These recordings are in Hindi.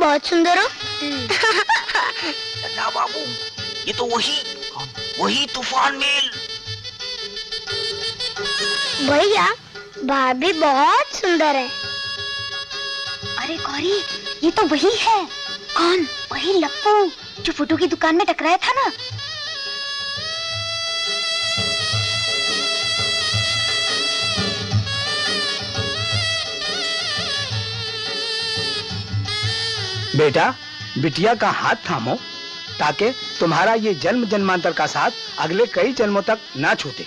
बहुत सुंदर हो। ना बाबू, ये तो वही तूफान मेल। भैया भाभी बहुत सुंदर है। अरे गौरी, ये तो वही है। कौन? वही लप्पू जो फोटो की दुकान में टकराया था ना। बेटा, बिटिया का हाथ थामो ताकि तुम्हारा ये जन्म जन्मांतर का साथ अगले कई जन्मों तक ना छूटे।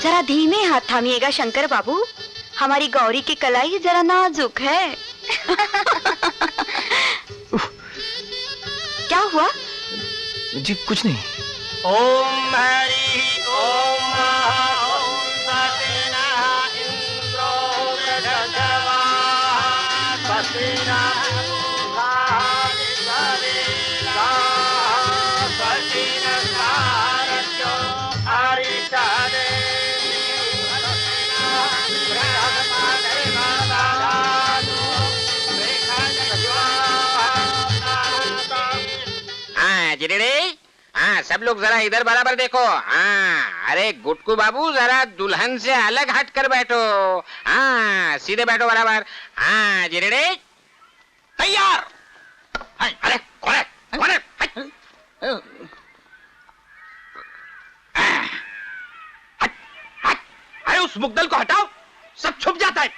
जरा धीमे हाथ थामिएगा शंकर बाबू, हमारी गौरी की कलाई जरा नाजुक है। क्या हुआ? जी कुछ नहीं। ओम हरि ओम हाँ, सब लोग जरा इधर बराबर देखो। हाँ, अरे गुटकू बाबू जरा दुल्हन से अलग हट कर बैठो। हाँ, सीधे बैठो बराबर। हाँ जिरेड़े, तैयार। अरे कौन है? कौन है? अरे उस मुग्दल को हटाओ, सब छुप जाता है।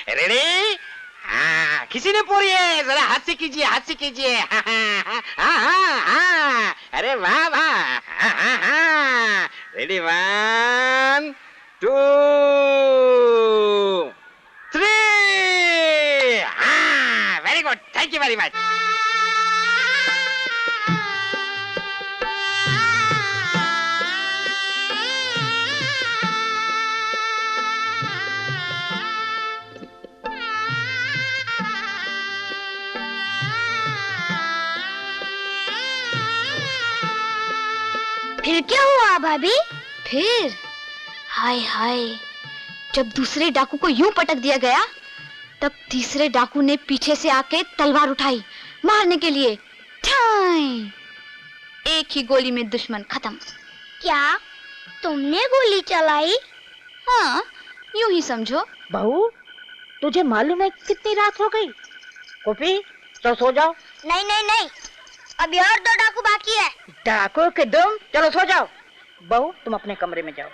रेडी? हाँ, किसी ने पूरी है, जरा हाथ से कीजिए, हाथ से कीजिए। हाँ, अरे वाह वाह। हाँ, रेडी 1 2 3। हाँ, very good, thank you very much. फिर क्या हुआ भाभी? फिर हाय हाय, जब दूसरे डाकू को यूं पटक दिया गया, तब तीसरे डाकू ने पीछे से आके तलवार उठाई मारने के लिए। ठाई! एक ही गोली में दुश्मन खत्म। क्या तुमने गोली चलाई? हाँ, यूं ही समझो। बहू, तुझे मालूम है कितनी रात हो गई? गोपी, तो सो जाओ। नहीं नहीं नहीं, अभी और 2 डाकू बाकी है। डाकू के दुम, चलो सो जाओ। बहू, तुम अपने कमरे में जाओ।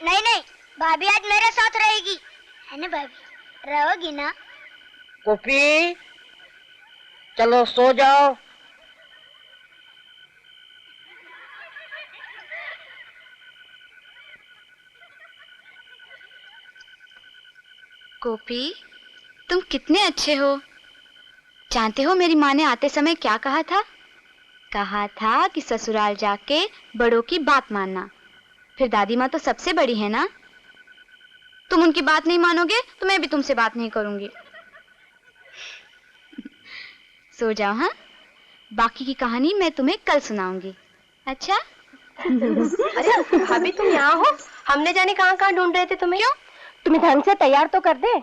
नहीं नहीं, भाभी आज मेरे साथ रहेगी, है ना भाभी? रहोगी ना? गोपी, चलो सो जाओ। गोपी, तुम कितने अच्छे हो। जानते हो मेरी माँ ने आते समय क्या कहा था? कहा था कि ससुराल जाके बड़ों की बात मानना। फिर दादी माँ तो सबसे बड़ी है ना। तुम उनकी बात नहीं मानोगे तो मैं भी तुमसे बात नहीं करूंगी। सो जाओ। हाँ, बाकी की कहानी मैं तुम्हें कल सुनाऊंगी। अच्छा? अरे भाभी, तुम यहाँ हो? हमने जाने कहाँ कहाँ ढूंढ रहे थे तुम्हें। क्यों? तुम्हें ढंग से तैयार तो कर दे।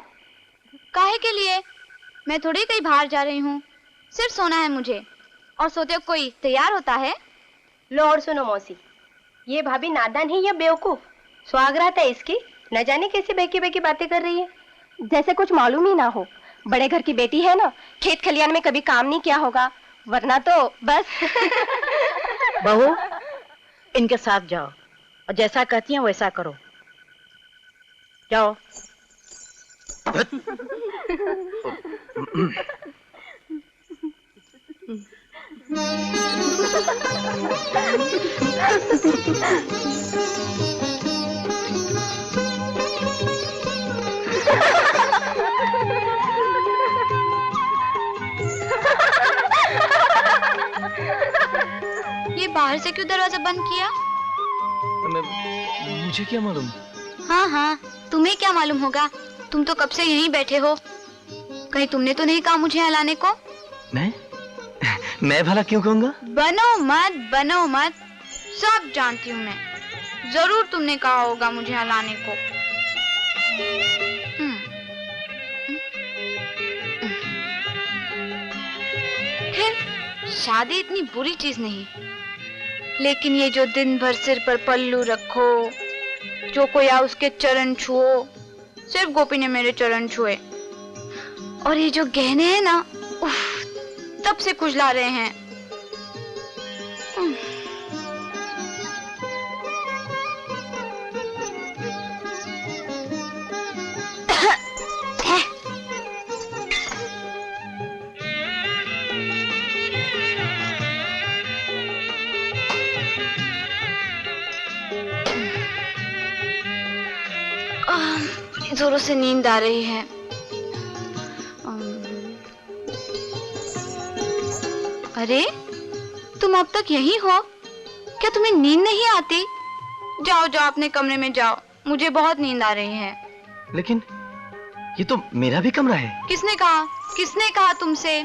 काहे के लिए? मैं थोड़ी कहीं बाहर जा रही हूँ, सिर्फ सोना है मुझे। और सोते कोई तैयार होता है? लो और सुनो मौसी, ये भाभी नादान है या बेवकूफ? स्वागरात है इसकी, न जाने कैसी बेकी बेकी बातें कर रही है, जैसे कुछ मालूम ही ना हो। बड़े घर की बेटी है ना, खेत खलियान में कभी काम नहीं किया होगा, वरना तो बस। बहू, इनके साथ जाओ और जैसा कहती हैं वैसा करो। जाओ। ये बाहर से क्यों दरवाजा बंद किया? मुझे क्या मालूम। हाँ हाँ, तुम्हें क्या मालूम होगा, तुम तो कब से यहीं बैठे हो। कहीं तुमने तो नहीं कहा मुझे यहाँ लाने को? मैं भला क्यों कहूंगा? बनो मत, सब जानती हूँ मैं। जरूर तुमने कहा होगा मुझे यहाँ लाने को। खैर, शादी इतनी बुरी चीज नहीं, लेकिन ये जो दिन भर सिर पर पल्लू रखो, जो कोई आ उसके चरण छुओ, सिर्फ गोपी ने मेरे चरण छुए, और ये जो गहने हैं ना, उफ, तब से खुजला रहे हैं। जोरों से नींद आ रही है। अरे, तुम अब तक यहीं हो? क्या तुम्हें नींद नहीं आती? जाओ अपने कमरे में जाओ, मुझे बहुत नींद आ रही है। लेकिन ये तो मेरा भी कमरा है। किसने कहा तुमसे?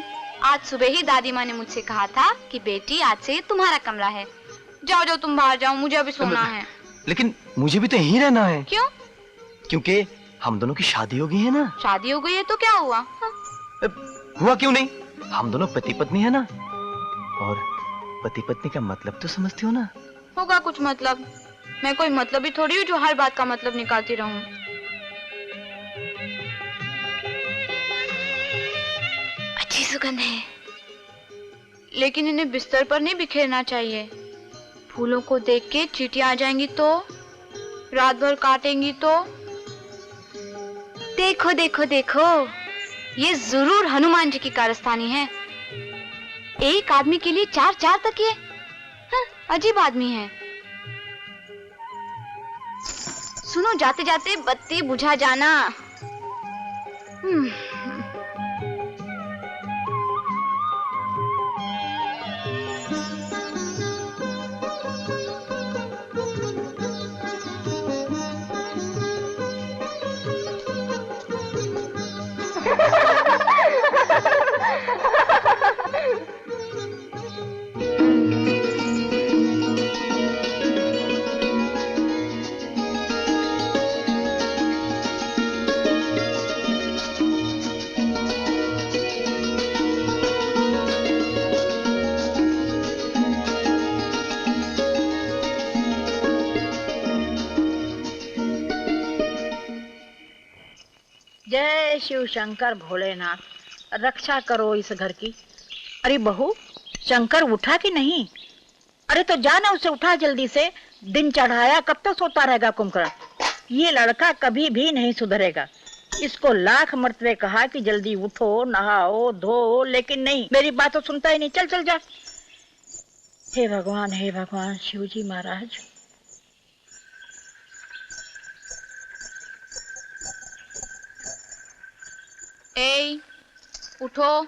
आज सुबह ही दादी माँ ने मुझसे कहा था कि बेटी आज से ये तुम्हारा कमरा है। जाओ तुम बाहर जाओ, मुझे अभी सोना है। लेकिन मुझे भी तो यहीं रहना है। क्यों? क्योंकि हम दोनों की शादी हो गई है ना। शादी हो गई है तो क्या हुआ? हुआ क्यों नहीं? हम दोनों पति पत्नी है ना, और पति पत्नी का मतलब तो समझती हो ना। होगा कुछ मतलब। मैं कोई मतलब ही थोड़ी हूँ जो हर बात का मतलब निकालती रहूं। अच्छी सुगंध है, लेकिन इन्हें बिस्तर पर नहीं बिखेरना चाहिए। फूलों को देख के चींटियां आ जाएंगी तो, रात भर काटेंगी तो। देखो, ये जरूर हनुमान जी की कारस्तानी है। एक आदमी के लिए चार तकिए। हाँ, अजीब आदमी है। सुनो, जाते जाते बत्ती बुझा जाना। जय शिव शंकर भोलेनाथ, रक्षा करो इस घर की। अरे बहू, शंकर उठा कि नहीं? अरे तो जाना उसे उठा जल्दी से। दिन चढ़ाया कब तक सोता रहेगा कुंभकर्ण? ये लड़का कभी भी नहीं सुधरेगा। इसको लाख मर्तबे कहा कि जल्दी उठो, नहाओ धो, लेकिन नहीं, मेरी बात तो सुनता ही नहीं। चल जा। हे भगवान शिव जी महाराज। ए, उठो।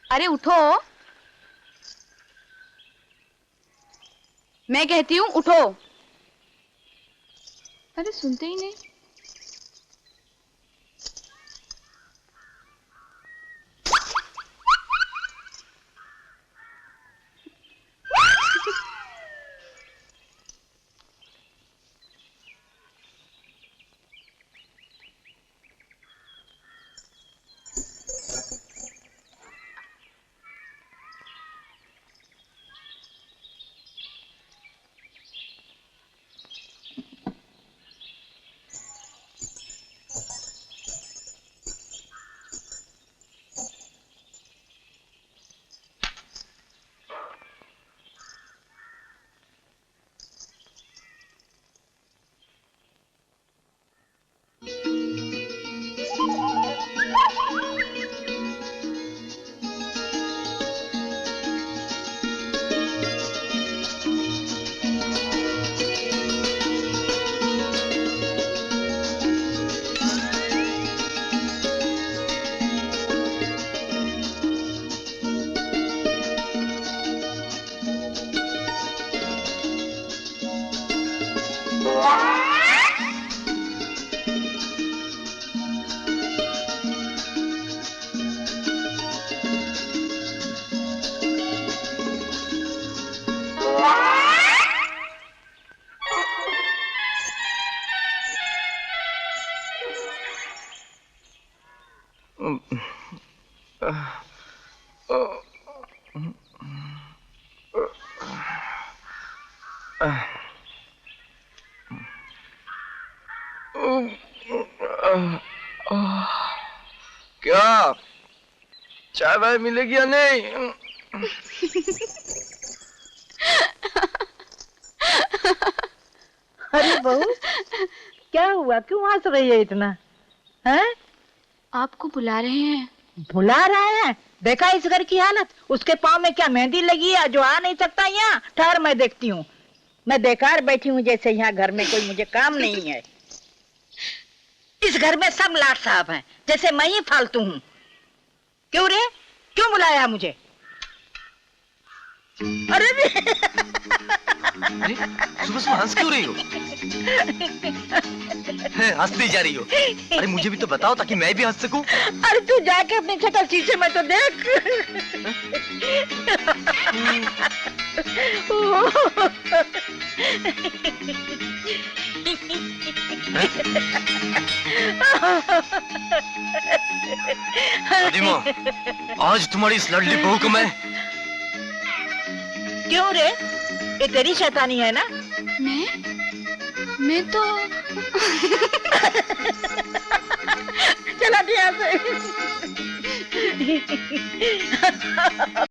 अरे उठो, मैं कहती हूँ उठो। अरे सुनते ही नहीं। क्या चाय वाय मिलेगी या नहीं? अरे बहू, क्या हुआ? क्यों हंस रही है इतना? हैं? आपको बुला रहे हैं। बुला रहा है? देखा इस घर की हालत? उसके पाँव में क्या मेहंदी लगी है जो आ नहीं सकता यहाँ? ठहर, मैं देखती हूँ। मैं बेकार बैठी हूँ जैसे यहाँ घर में कोई मुझे काम नहीं है। इस घर में सब लाट साहब हैं, जैसे मैं ही फालतू हूँ। क्यों रे? क्यों बुलाया मुझे? अरे अरे सुबह सुबह हंस क्यों रही हो? हंसती जा रही हो? अरे मुझे भी तो बताओ ताकि मैं भी हंस सकूं। अरे तू जाके अपनी शक्ल शीशे में तो देख। दादीमा, आज तुम्हारी इस लड़ली बहू को मैं। क्यों रे? ये तेरी शैतानी है ना? मैं तो चला दिया से।